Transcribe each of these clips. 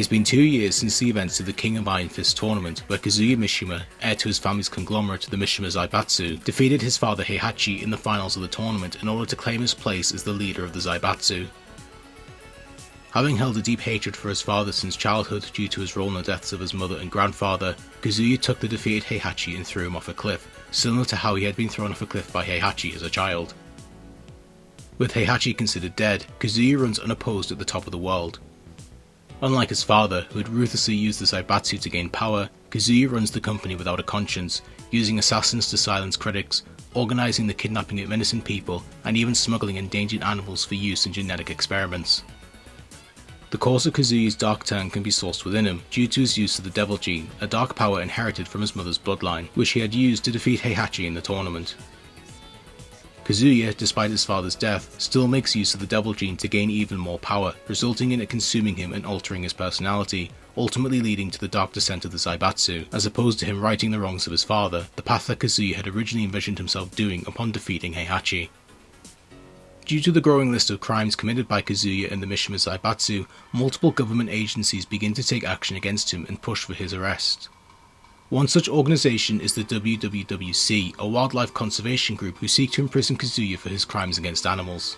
has been 2 years since the events of the King of Iron Fist tournament, where Kazuya Mishima, heir to his family's conglomerate the Mishima Zaibatsu, defeated his father Heihachi in the finals of the tournament in order to claim his place as the leader of the Zaibatsu. Having held a deep hatred for his father since childhood due to his role in the deaths of his mother and grandfather, Kazuya took the defeated Heihachi and threw him off a cliff, similar to how he had been thrown off a cliff by Heihachi as a child. With Heihachi considered dead, Kazuya runs unopposed at the top of the world. Unlike his father, who had ruthlessly used the Zaibatsu to gain power, Kazuya runs the company without a conscience, using assassins to silence critics, organising the kidnapping of innocent people, and even smuggling endangered animals for use in genetic experiments. The cause of Kazuya's dark turn can be sourced within him, due to his use of the Devil Gene, a dark power inherited from his mother's bloodline, which he had used to defeat Heihachi in the tournament. Kazuya, despite his father's death, still makes use of the Devil Gene to gain even more power, resulting in it consuming him and altering his personality, ultimately leading to the dark descent of the Zaibatsu, as opposed to him righting the wrongs of his father, the path that Kazuya had originally envisioned himself doing upon defeating Heihachi. Due to the growing list of crimes committed by Kazuya and the Mishima Zaibatsu, multiple government agencies begin to take action against him and push for his arrest. One such organisation is the WWWC, a wildlife conservation group who seek to imprison Kazuya for his crimes against animals.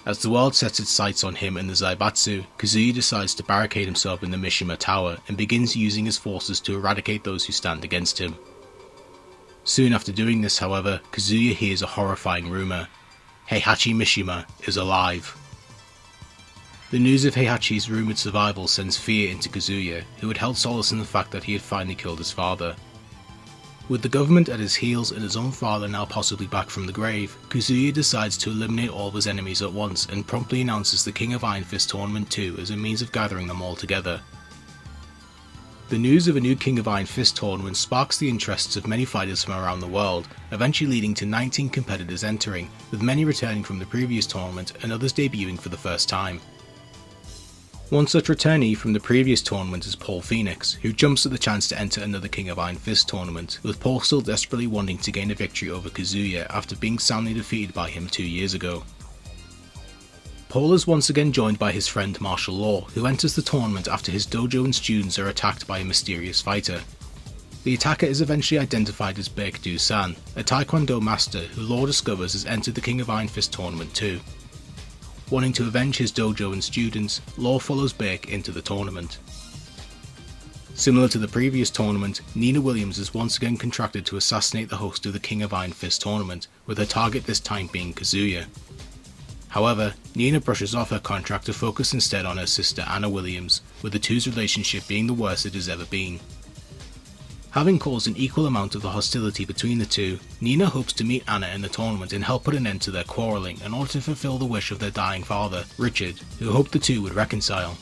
As the world sets its sights on him and the Zaibatsu, Kazuya decides to barricade himself in the Mishima Tower and begins using his forces to eradicate those who stand against him. Soon after doing this, however, Kazuya hears a horrifying rumour. Heihachi Mishima is alive. The news of Heihachi's rumoured survival sends fear into Kazuya, who had held solace in the fact that he had finally killed his father. With the government at his heels and his own father now possibly back from the grave, Kazuya decides to eliminate all of his enemies at once and promptly announces the King of Iron Fist Tournament 2 as a means of gathering them all together. The news of a new King of Iron Fist tournament sparks the interests of many fighters from around the world, eventually leading to 19 competitors entering, with many returning from the previous tournament and others debuting for the first time. One such returnee from the previous tournament is Paul Phoenix, who jumps at the chance to enter another King of Iron Fist tournament, with Paul still desperately wanting to gain a victory over Kazuya after being soundly defeated by him 2 years ago. Paul is once again joined by his friend Martial Law, who enters the tournament after his dojo and students are attacked by a mysterious fighter. The attacker is eventually identified as Baek-do-san, a taekwondo master who Law discovers has entered the King of Iron Fist tournament too. Wanting to avenge his dojo and students, Law follows Baek into the tournament. Similar to the previous tournament, Nina Williams is once again contracted to assassinate the host of the King of Iron Fist tournament, with her target this time being Kazuya. However, Nina brushes off her contract to focus instead on her sister Anna Williams, with the two's relationship being the worst it has ever been. Having caused an equal amount of the hostility between the two, Nina hopes to meet Anna in the tournament and help put an end to their quarrelling in order to fulfill the wish of their dying father, Richard, who hoped the two would reconcile.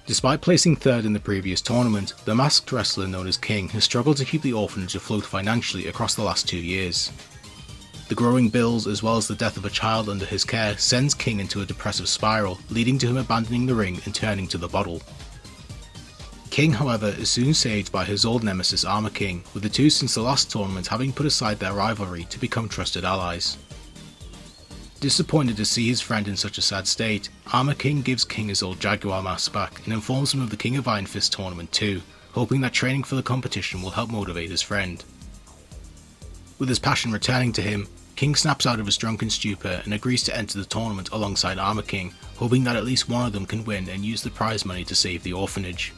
Despite placing third in the previous tournament, the masked wrestler known as King has struggled to keep the orphanage afloat financially across the last 2 years. The growing bills as well as the death of a child under his care sends King into a depressive spiral, leading to him abandoning the ring and turning to the bottle. King, however, is soon saved by his old nemesis Armor King, with the two since the last tournament having put aside their rivalry to become trusted allies. Disappointed to see his friend in such a sad state, Armor King gives King his old Jaguar mask back and informs him of the King of Iron Fist tournament too, hoping that training for the competition will help motivate his friend. With his passion returning to him, King snaps out of his drunken stupor and agrees to enter the tournament alongside Armor King, hoping that at least one of them can win and use the prize money to save the orphanage.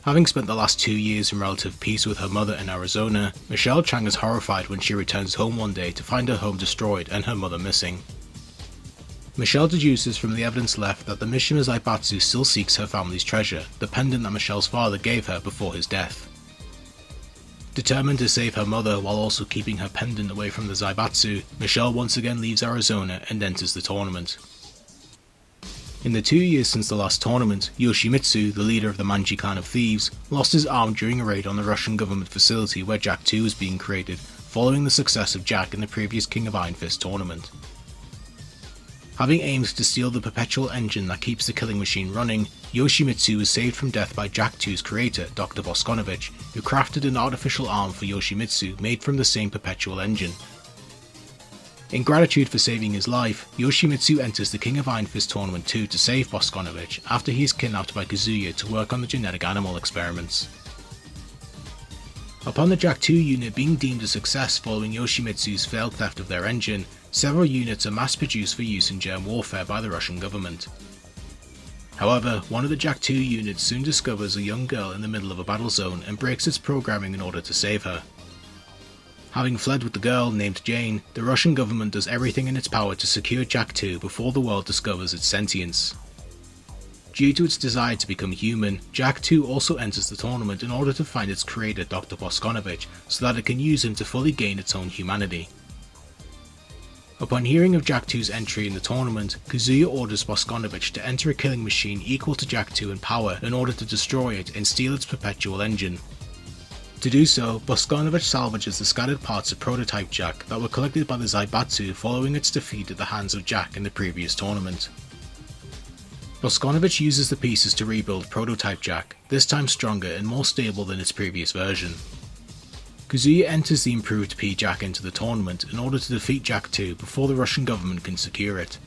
Having spent the last 2 years in relative peace with her mother in Arizona, Michelle Chang is horrified when she returns home one day to find her home destroyed and her mother missing. Michelle deduces from the evidence left that the Mishima Zaibatsu still seeks her family's treasure, the pendant that Michelle's father gave her before his death. Determined to save her mother while also keeping her pendant away from the Zaibatsu, Michelle once again leaves Arizona and enters the tournament. In the 2 years since the last tournament, Yoshimitsu, the leader of the Manji clan of thieves, lost his arm during a raid on the Russian government facility where Jack 2 was being created, following the success of Jack in the previous King of Iron Fist tournament. Having aimed to steal the perpetual engine that keeps the killing machine running, Yoshimitsu was saved from death by Jack 2's creator, Dr. Voskonovich, who crafted an artificial arm for Yoshimitsu made from the same perpetual engine. In gratitude for saving his life, Yoshimitsu enters the King of Iron Fist Tournament 2 to save Bosconovich after he is kidnapped by Kazuya to work on the genetic animal experiments. Upon the Jak 2 unit being deemed a success following Yoshimitsu's failed theft of their engine, several units are mass-produced for use in germ warfare by the Russian government. However, one of the Jak 2 units soon discovers a young girl in the middle of a battle zone and breaks its programming in order to save her. Having fled with the girl, named Jane, the Russian government does everything in its power to secure Jak 2 before the world discovers its sentience. Due to its desire to become human, Jak 2 also enters the tournament in order to find its creator Dr. Bosconovich so that it can use him to fully gain its own humanity. Upon hearing of Jak 2's entry in the tournament, Kazuya orders Bosconovich to enter a killing machine equal to Jak 2 in power in order to destroy it and steal its perpetual engine. To do so, Bosconovich salvages the scattered parts of prototype Jak that were collected by the Zaibatsu following its defeat at the hands of Jak in the previous tournament. Bosconovich uses the pieces to rebuild prototype Jak, this time stronger and more stable than its previous version. Kazuya enters the improved P-Jak into the tournament in order to defeat Jak 2 before the Russian government can secure it.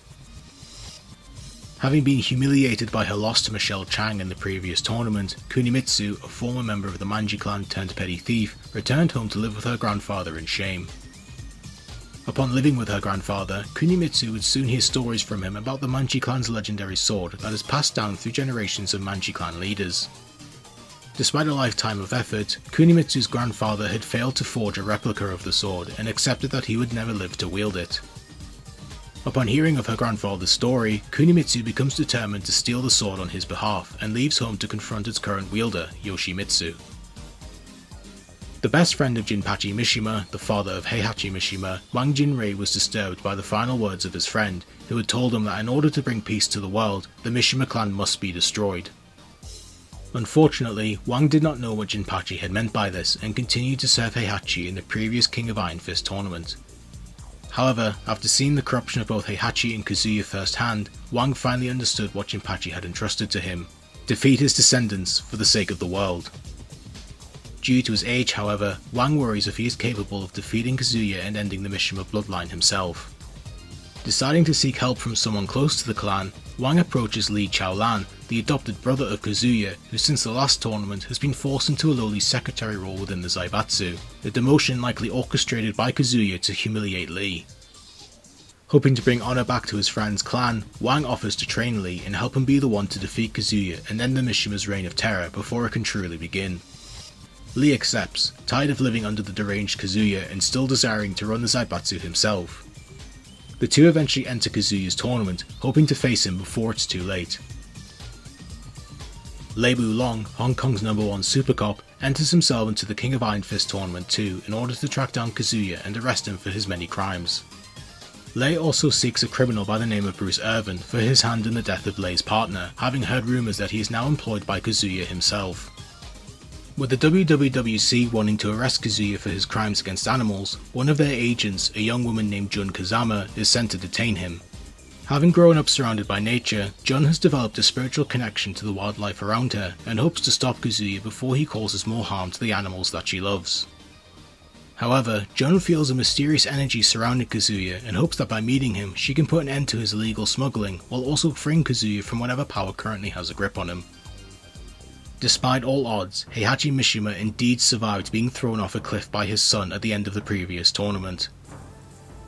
Having been humiliated by her loss to Michelle Chang in the previous tournament, Kunimitsu, a former member of the Manji clan turned petty thief, returned home to live with her grandfather in shame. Upon living with her grandfather, Kunimitsu would soon hear stories from him about the Manji clan's legendary sword that is passed down through generations of Manji clan leaders. Despite a lifetime of effort, Kunimitsu's grandfather had failed to forge a replica of the sword and accepted that he would never live to wield it. Upon hearing of her grandfather's story, Kunimitsu becomes determined to steal the sword on his behalf and leaves home to confront its current wielder, Yoshimitsu. The best friend of Jinpachi Mishima, the father of Heihachi Mishima, Wang Jinrei was disturbed by the final words of his friend, who had told him that in order to bring peace to the world, the Mishima clan must be destroyed. Unfortunately, Wang did not know what Jinpachi had meant by this and continued to serve Heihachi in the previous King of Iron Fist tournament. However, after seeing the corruption of both Heihachi and Kazuya firsthand, Wang finally understood what Jinpachi had entrusted to him: defeat his descendants for the sake of the world. Due to his age, however, Wang worries if he is capable of defeating Kazuya and ending the Mishima bloodline himself. Deciding to seek help from someone close to the clan, Wang approaches Li Chaolan, the adopted brother of Kazuya, who since the last tournament has been forced into a lowly secretary role within the Zaibatsu, a demotion likely orchestrated by Kazuya to humiliate Li. Hoping to bring honour back to his friend's clan, Wang offers to train Li and help him be the one to defeat Kazuya and end the Mishima's reign of terror before it can truly begin. Li accepts, tired of living under the deranged Kazuya and still desiring to run the Zaibatsu himself. The two eventually enter Kazuya's tournament, hoping to face him before it's too late. Leibu Long, Hong Kong's #1 super cop, enters himself into the King of Iron Fist Tournament 2 in order to track down Kazuya and arrest him for his many crimes. Lei also seeks a criminal by the name of Bruce Irvin for his hand in the death of Lei's partner, having heard rumours that he is now employed by Kazuya himself. With the WWWC wanting to arrest Kazuya for his crimes against animals, one of their agents, a young woman named Jun Kazama, is sent to detain him. Having grown up surrounded by nature, Jun has developed a spiritual connection to the wildlife around her and hopes to stop Kazuya before he causes more harm to the animals that she loves. However, Jun feels a mysterious energy surrounding Kazuya and hopes that by meeting him she can put an end to his illegal smuggling while also freeing Kazuya from whatever power currently has a grip on him. Despite all odds, Heihachi Mishima indeed survived being thrown off a cliff by his son at the end of the previous tournament.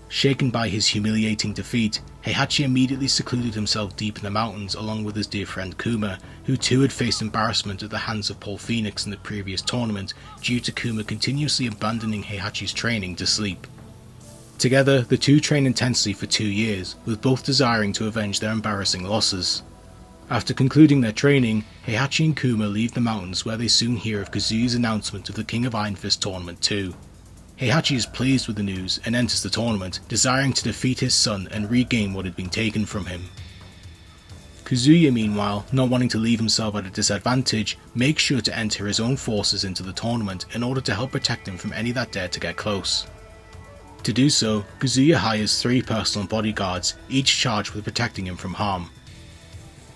Shaken by his humiliating defeat, Heihachi immediately secluded himself deep in the mountains along with his dear friend Kuma, who too had faced embarrassment at the hands of Paul Phoenix in the previous tournament due to Kuma continuously abandoning Heihachi's training to sleep. Together, the two train intensely for 2 years, with both desiring to avenge their embarrassing losses. After concluding their training, Heihachi and Kuma leave the mountains where they soon hear of Kazuya's announcement of the King of Iron Fist Tournament 2. Heihachi is pleased with the news and enters the tournament, desiring to defeat his son and regain what had been taken from him. Kazuya, meanwhile, not wanting to leave himself at a disadvantage, makes sure to enter his own forces into the tournament in order to help protect him from any that dare to get close. To do so, Kazuya hires 3 personal bodyguards, each charged with protecting him from harm.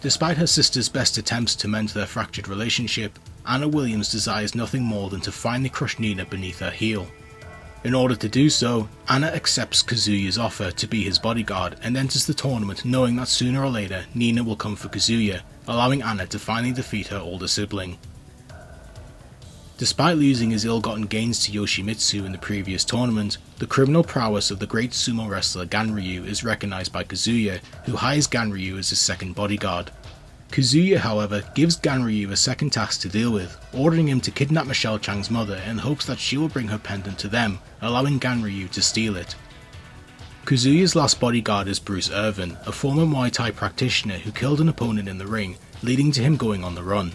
Despite her sister's best attempts to mend their fractured relationship, Anna Williams desires nothing more than to finally crush Nina beneath her heel. In order to do so, Anna accepts Kazuya's offer to be his bodyguard and enters the tournament knowing that sooner or later Nina will come for Kazuya, allowing Anna to finally defeat her older sibling. Despite losing his ill-gotten gains to Yoshimitsu in the previous tournament, the criminal prowess of the great sumo wrestler Ganryu is recognized by Kazuya, who hires Ganryu as his second bodyguard. Kazuya, however, gives Ganryu a second task to deal with, ordering him to kidnap Michelle Chang's mother in hopes that she will bring her pendant to them, allowing Ganryu to steal it. Kazuya's last bodyguard is Bruce Irvin, a former Muay Thai practitioner who killed an opponent in the ring, leading to him going on the run.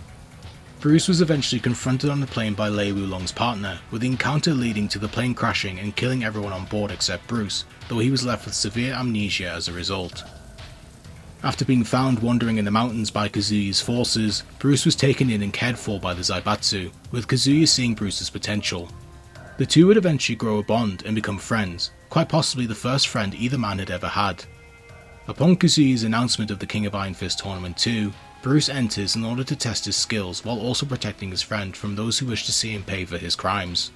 Bruce was eventually confronted on the plane by Lei Wulong's partner, with the encounter leading to the plane crashing and killing everyone on board except Bruce, though he was left with severe amnesia as a result. After being found wandering in the mountains by Kazuya's forces, Bruce was taken in and cared for by the Zaibatsu, with Kazuya seeing Bruce's potential. The two would eventually grow a bond and become friends, quite possibly the first friend either man had ever had. Upon Kazuya's announcement of the King of Iron Fist Tournament 2, Bruce enters in order to test his skills while also protecting his friend from those who wish to see him pay for his crimes.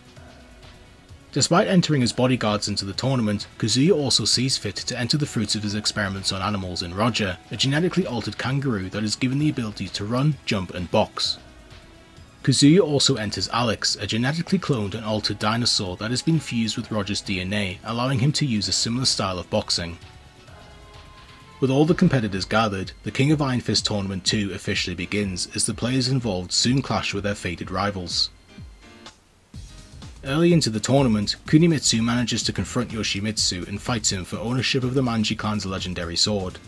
Despite entering as bodyguards into the tournament, Kazuya also sees fit to enter the fruits of his experiments on animals in Roger, a genetically altered kangaroo that is given the ability to run, jump and box. Kazuya also enters Alex, a genetically cloned and altered dinosaur that has been fused with Roger's DNA, allowing him to use a similar style of boxing. With all the competitors gathered, the King of Iron Fist Tournament 2 officially begins as the players involved soon clash with their fated rivals. Early into the tournament, Kunimitsu manages to confront Yoshimitsu and fights him for ownership of the Manji clan's legendary sword.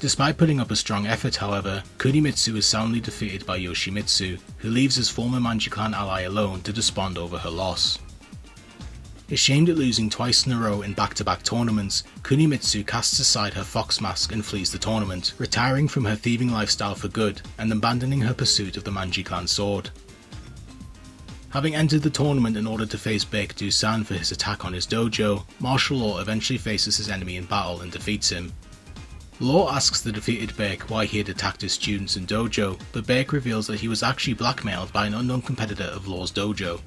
Despite putting up a strong effort, however, Kunimitsu is soundly defeated by Yoshimitsu, who leaves his former Manji clan ally alone to despond over her loss. Ashamed at losing twice in a row in back-to-back tournaments, Kunimitsu casts aside her fox mask and flees the tournament, retiring from her thieving lifestyle for good and abandoning her pursuit of the Manji clan sword. Having entered the tournament in order to face Baek-do-san for his attack on his dojo, Martial Law eventually faces his enemy in battle and defeats him. Law asks the defeated Baek why he had attacked his students in dojo, but Baek reveals that he was actually blackmailed by an unknown competitor of Law's dojo.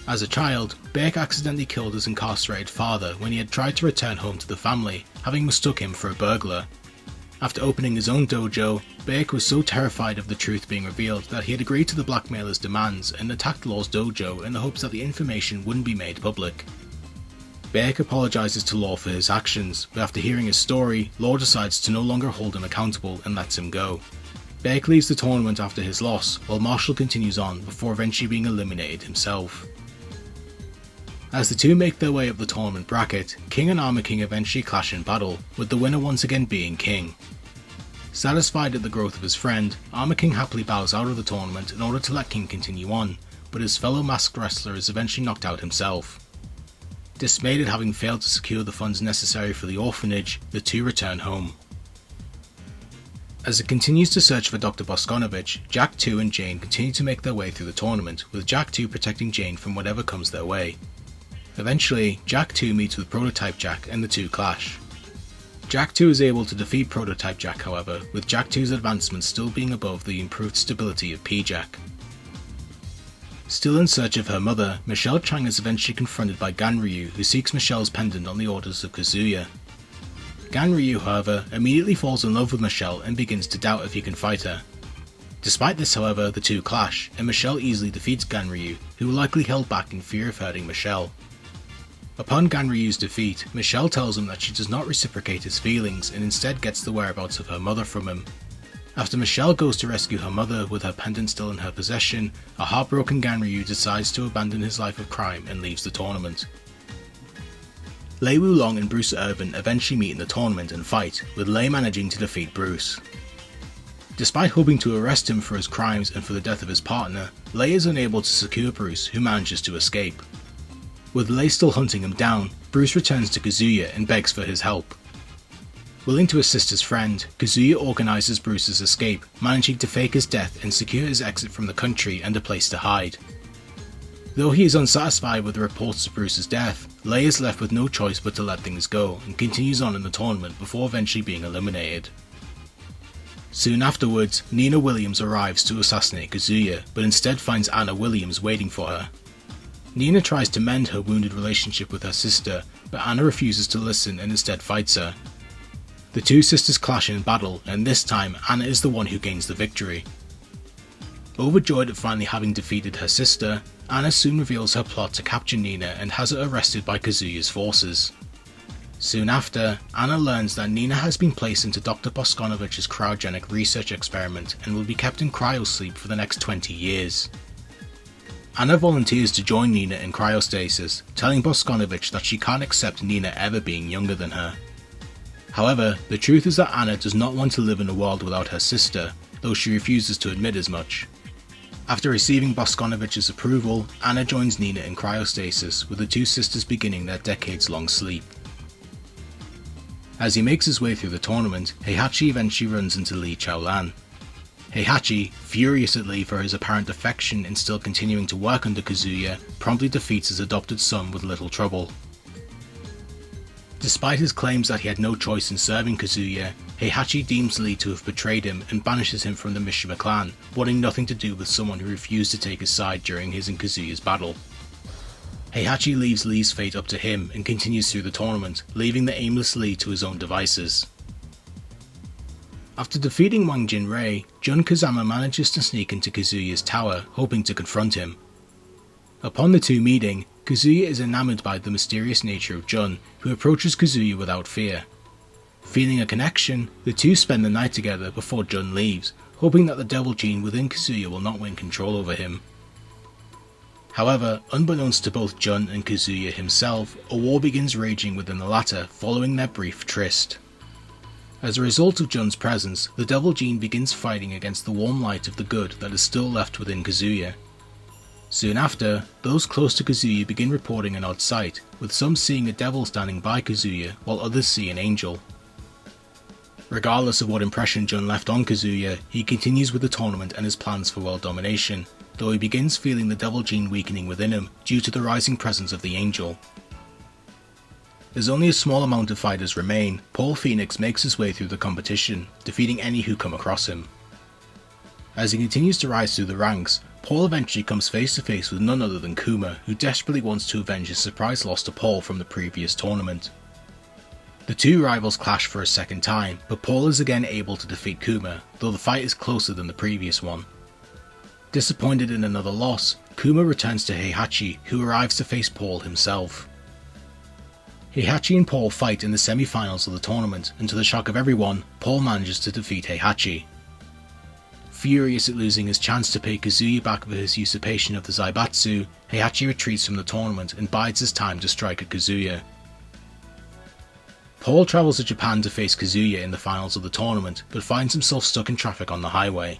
As a child, Baek accidentally killed his incarcerated father when he had tried to return home to the family, having mistook him for a burglar. After opening his own dojo, Baek was so terrified of the truth being revealed that he had agreed to the blackmailer's demands and attacked Law's dojo in the hopes that the information wouldn't be made public. Baek apologizes to Law for his actions, but after hearing his story, Law decides to no longer hold him accountable and lets him go. Baek leaves the tournament after his loss, while Marshall continues on before eventually being eliminated himself. As the two make their way up the tournament bracket, King and Armor King eventually clash in battle, with the winner once again being King. Satisfied at the growth of his friend, Armor King happily bows out of the tournament in order to let King continue on, but his fellow masked wrestler is eventually knocked out himself. Dismayed at having failed to secure the funds necessary for the orphanage, the two return home. As it continues to search for Dr. Boskonovich, Jack 2 and Jane continue to make their way through the tournament, with Jack 2 protecting Jane from whatever comes their way. Eventually, Jack 2 meets with Prototype Jack and the two clash. Jack 2 is able to defeat Prototype Jack, however, with Jack 2's advancement still being above the improved stability of P-Jack. Still in search of her mother, Michelle Chang is eventually confronted by Ganryu, who seeks Michelle's pendant on the orders of Kazuya. Ganryu, however, immediately falls in love with Michelle and begins to doubt if he can fight her. Despite this, however, the two clash, and Michelle easily defeats Ganryu, who likely held back in fear of hurting Michelle. Upon Ganryu's defeat, Michelle tells him that she does not reciprocate his feelings and instead gets the whereabouts of her mother from him. After Michelle goes to rescue her mother with her pendant still in her possession, a heartbroken Ganryu decides to abandon his life of crime and leaves the tournament. Lei Wulong and Bruce Irvin eventually meet in the tournament and fight, with Lei managing to defeat Bruce. Despite hoping to arrest him for his crimes and for the death of his partner, Lei is unable to secure Bruce, who manages to escape. With Lei still hunting him down, Bruce returns to Kazuya and begs for his help. Willing to assist his friend, Kazuya organises Bruce's escape, managing to fake his death and secure his exit from the country and a place to hide. Though he is unsatisfied with the reports of Bruce's death, Lei is left with no choice but to let things go and continues on in the tournament before eventually being eliminated. Soon afterwards, Nina Williams arrives to assassinate Kazuya, but instead finds Anna Williams waiting for her. Nina tries to mend her wounded relationship with her sister, but Anna refuses to listen and instead fights her. The two sisters clash in battle, and this time Anna is the one who gains the victory. Overjoyed at finally having defeated her sister, Anna soon reveals her plot to capture Nina and has her arrested by Kazuya's forces. Soon after, Anna learns that Nina has been placed into Dr. Boskonovich's cryogenic research experiment and will be kept in cryosleep for the next 20 years. Anna volunteers to join Nina in cryostasis, telling Boskonovich that she can't accept Nina ever being younger than her. However, the truth is that Anna does not want to live in a world without her sister, though she refuses to admit as much. After receiving Boskonovich's approval, Anna joins Nina in cryostasis, with the two sisters beginning their decades-long sleep. As he makes his way through the tournament, Heihachi eventually runs into Lee Chaolan. Heihachi, furious at Lee for his apparent defection and still continuing to work under Kazuya, promptly defeats his adopted son with little trouble. Despite his claims that he had no choice in serving Kazuya, Heihachi deems Lee to have betrayed him and banishes him from the Mishima clan, wanting nothing to do with someone who refused to take his side during his and Kazuya's battle. Heihachi leaves Lee's fate up to him and continues through the tournament, leaving the aimless Lee to his own devices. After defeating Wang Jinrei, Jun Kazama manages to sneak into Kazuya's tower, hoping to confront him. Upon the two meeting, Kazuya is enamored by the mysterious nature of Jun, who approaches Kazuya without fear. Feeling a connection, the two spend the night together before Jun leaves, hoping that the devil gene within Kazuya will not win control over him. However, unbeknownst to both Jun and Kazuya himself, a war begins raging within the latter following their brief tryst. As a result of Jun's presence, the devil gene begins fighting against the warm light of the good that is still left within Kazuya. Soon after, those close to Kazuya begin reporting an odd sight, with some seeing a devil standing by Kazuya while others see an angel. Regardless of what impression Jun left on Kazuya, he continues with the tournament and his plans for world domination, though he begins feeling the devil gene weakening within him due to the rising presence of the angel. As only a small amount of fighters remain, Paul Phoenix makes his way through the competition, defeating any who come across him. As he continues to rise through the ranks, Paul eventually comes face to face with none other than Kuma, who desperately wants to avenge his surprise loss to Paul from the previous tournament. The two rivals clash for a second time, but Paul is again able to defeat Kuma, though the fight is closer than the previous one. Disappointed in another loss, Kuma returns to Heihachi, who arrives to face Paul himself. Heihachi and Paul fight in the semi-finals of the tournament, and to the shock of everyone, Paul manages to defeat Heihachi. Furious at losing his chance to pay Kazuya back for his usurpation of the Zaibatsu, Heihachi retreats from the tournament and bides his time to strike at Kazuya. Paul travels to Japan to face Kazuya in the finals of the tournament, but finds himself stuck in traffic on the highway.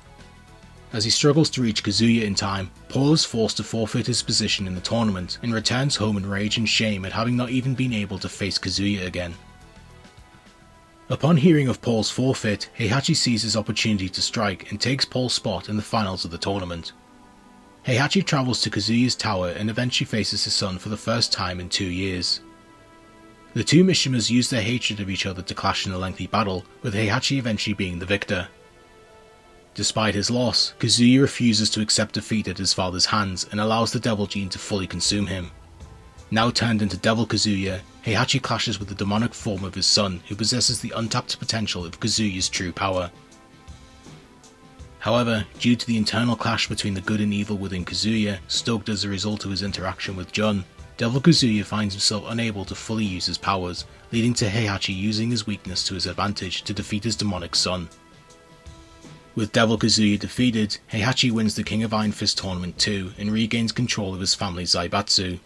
As he struggles to reach Kazuya in time, Paul is forced to forfeit his position in the tournament and returns home in rage and shame at having not even been able to face Kazuya again. Upon hearing of Paul's forfeit, Heihachi sees his opportunity to strike and takes Paul's spot in the finals of the tournament. Heihachi travels to Kazuya's tower and eventually faces his son for the first time in 2 years. The two Mishimas use their hatred of each other to clash in a lengthy battle, with Heihachi eventually being the victor. Despite his loss, Kazuya refuses to accept defeat at his father's hands and allows the devil gene to fully consume him. Now turned into Devil Kazuya, Heihachi clashes with the demonic form of his son, who possesses the untapped potential of Kazuya's true power. However, due to the internal clash between the good and evil within Kazuya, stoked as a result of his interaction with Jun, Devil Kazuya finds himself unable to fully use his powers, leading to Heihachi using his weakness to his advantage to defeat his demonic son. With Devil Kazuya defeated, Heihachi wins the King of Iron Fist Tournament 2 and regains control of his family's Zaibatsu.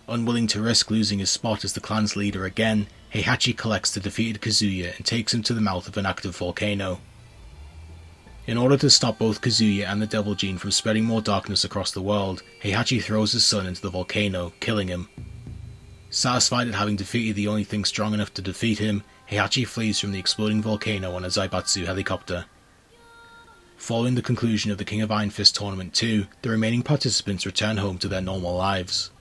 Unwilling to risk losing his spot as the clan's leader again, Heihachi collects the defeated Kazuya and takes him to the mouth of an active volcano. In order to stop both Kazuya and the Devil Gene from spreading more darkness across the world, Heihachi throws his son into the volcano, killing him. Satisfied at having defeated the only thing strong enough to defeat him, Heihachi flees from the exploding volcano on a Zaibatsu helicopter. Following the conclusion of the King of Iron Fist Tournament 2, the remaining participants return home to their normal lives.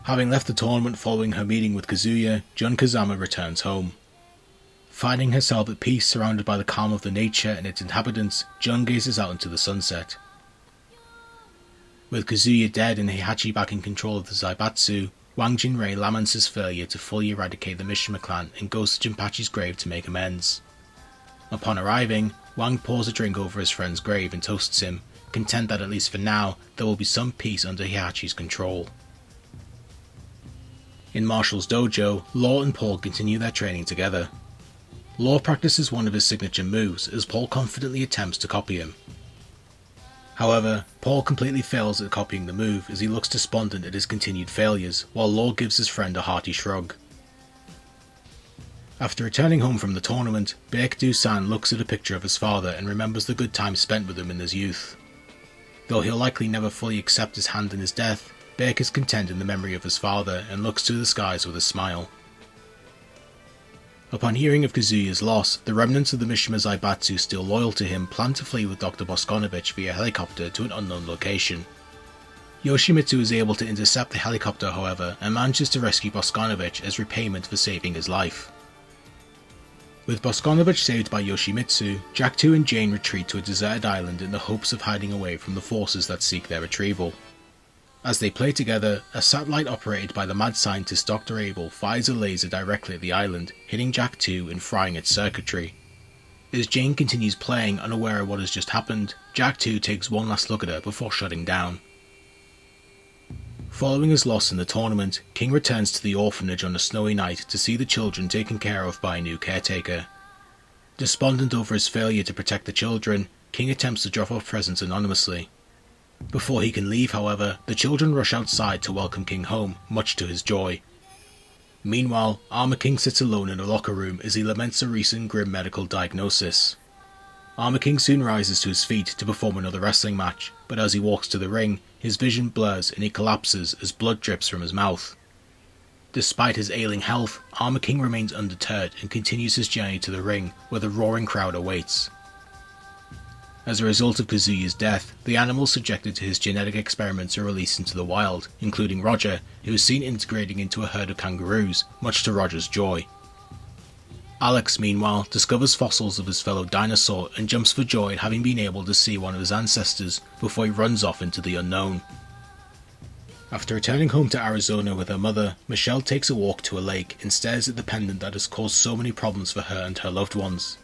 Having left the tournament following her meeting with Kazuya, Jun Kazama returns home. Finding herself at peace surrounded by the calm of the nature and its inhabitants, Jun gazes out into the sunset. With Kazuya dead and Heihachi back in control of the Zaibatsu, Wang Jinrei laments his failure to fully eradicate the Mishima clan and goes to Jinpachi's grave to make amends. Upon arriving, Wang pours a drink over his friend's grave and toasts him, content that at least for now there will be some peace under Heihachi's control. In Marshall's dojo, Law and Paul continue their training together. Law practices one of his signature moves as Paul confidently attempts to copy him. However, Paul completely fails at copying the move as he looks despondent at his continued failures, while Law gives his friend a hearty shrug. After returning home from the tournament, Baekdu-san looks at a picture of his father and remembers the good times spent with him in his youth. Though he'll likely never fully accept his hand in his death, Baek is content in the memory of his father and looks to the skies with a smile. Upon hearing of Kazuya's loss, the remnants of the Mishima Zaibatsu still loyal to him plan to flee with Dr. Boskonovich via helicopter to an unknown location. Yoshimitsu is able to intercept the helicopter, however, and manages to rescue Boskonovich as repayment for saving his life. With Boskonovich saved by Yoshimitsu, Jack-2 and Jane retreat to a deserted island in the hopes of hiding away from the forces that seek their retrieval. As they play together, a satellite operated by the mad scientist Dr. Abel fires a laser directly at the island, hitting Jack-2 and frying its circuitry. As Jane continues playing, unaware of what has just happened, Jack-2 takes one last look at her before shutting down. Following his loss in the tournament, King returns to the orphanage on a snowy night to see the children taken care of by a new caretaker. Despondent over his failure to protect the children, King attempts to drop off presents anonymously. Before he can leave, however, the children rush outside to welcome King home, much to his joy. Meanwhile, Armor King sits alone in a locker room as he laments a recent grim medical diagnosis. Armor King soon rises to his feet to perform another wrestling match, but as he walks to the ring, his vision blurs and he collapses as blood drips from his mouth. Despite his ailing health, Armor King remains undeterred and continues his journey to the ring, where the roaring crowd awaits. As a result of Kazuya's death, the animals subjected to his genetic experiments are released into the wild, including Roger, who is seen integrating into a herd of kangaroos, much to Roger's joy. Alex, meanwhile, discovers fossils of his fellow dinosaur and jumps for joy at having been able to see one of his ancestors before he runs off into the unknown. After returning home to Arizona with her mother, Michelle takes a walk to a lake and stares at the pendant that has caused so many problems for her and her loved ones.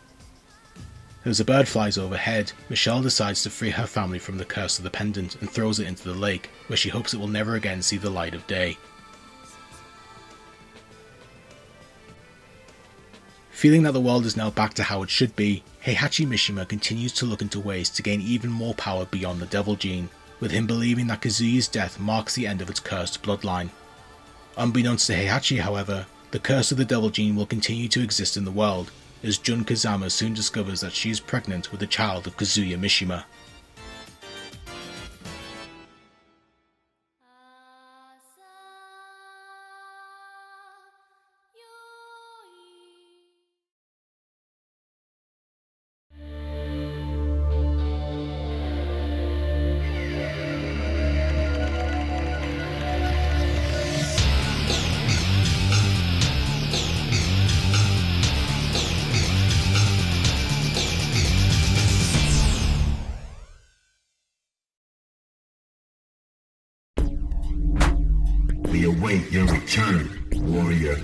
As a bird flies overhead, Michelle decides to free her family from the curse of the pendant and throws it into the lake, where she hopes it will never again see the light of day. Feeling that the world is now back to how it should be, Heihachi Mishima continues to look into ways to gain even more power beyond the Devil Gene, with him believing that Kazuya's death marks the end of its cursed bloodline. Unbeknownst to Heihachi, however, the curse of the Devil Gene will continue to exist in the world, as Jun Kazama soon discovers that she is pregnant with a child of Kazuya Mishima. We await your return, warrior.